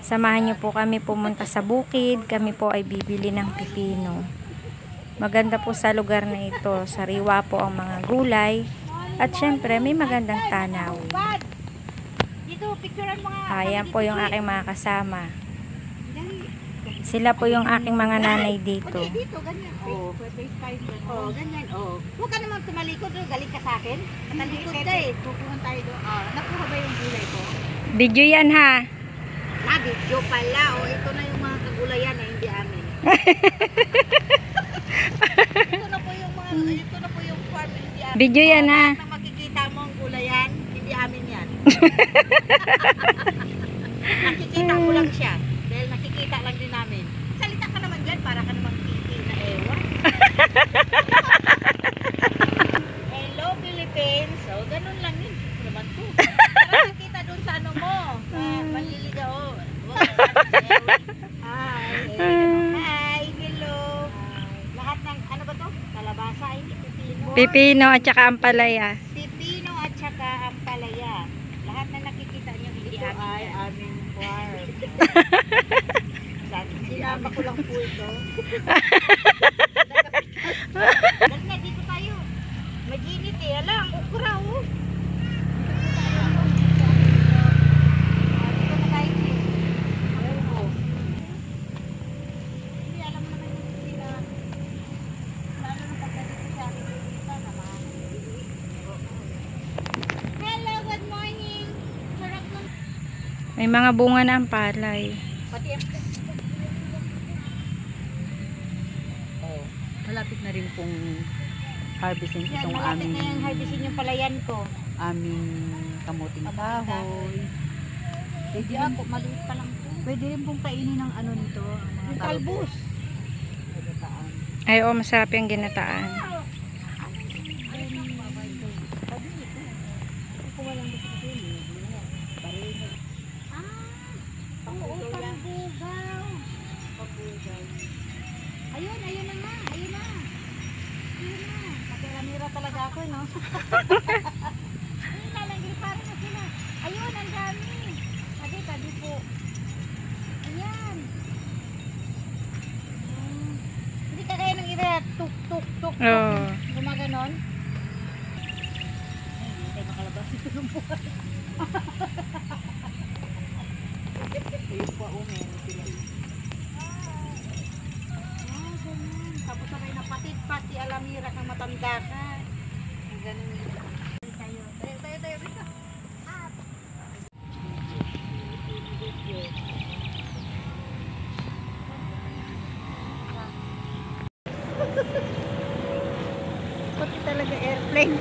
Samahan niyo po kami pumunta sa bukid. Kami po ay bibili ng pipino. Maganda po sa lugar na ito. Sariwa po ang mga gulay. At syempre, may magandang tanawin. Ayan po yung aking mga kasama. Sila po yung aking mga nanay dito. Ganyan. Oh, ganyan. Oh. Huwag ka naman tumalikod. Galing ka sa akin. Talikod ka eh. Pupunta tayo doon. Nakuha ba yung gulay ko? Video yan ha. Video pala. O, ito na yung mga kagulayan na hindi amin. Ito na po yung farm na hindi amin. Video yan ha. Lahat na makikita mo ang gulayan, hindi amin yan. Nakikita ko lang siya. Dahil nakikita lang din namin. Salita ka naman dyan para ka naman kiki na ewan. Hello Philippines. So, ganun lang yun. Naman to. Para nakita dun sa ano mo. Manliligaw. Hi. Hello. Lahat ng, ano ba to? Kalabasa, hindi pipino. Pipino at saka ampalaya. Pipino at saka ampalaya. Lahat na nakikita nyo, hindi amin ay yan. Aming farm. Sinama ko lang po ito. Dali na, dito tayo. Maginit eh. Ala, ang ukra oh. Dito na tayo eh. Hindi, alam mo naman yung sila. Lalo na pagdating sa akin, kita naman. Hello, good morning. Sarap ng... May mga bunga na ang palay. Pati Malapit na rin pong harvesting yan, itong malapit aming na yung harvestin yung palayan ko. kamuting kahoy. Pwede ako, maliit pa lang to. Pwede rin pong kainin ng ano nito, ang Yung mga talbos. Ay, oo, masarap yung ginataan. Oo, pangbugaw. Ayun na nga. Ayun na. Pakiramira talaga ako, no? Ayun na, nagriparan na sila. Ayun, ang dami. Tabi po. Ayan. Hindi ka kaya nang iba, tuk. Oo. Gumaganon. Ay, hindi tayo makalabas ito ng buhay. Ayun pa, meron sila. Ganun. Tapos sabay na patit pa si Alamira kang matanda ka. Ganun. Tayo rito. Pati talaga airplane.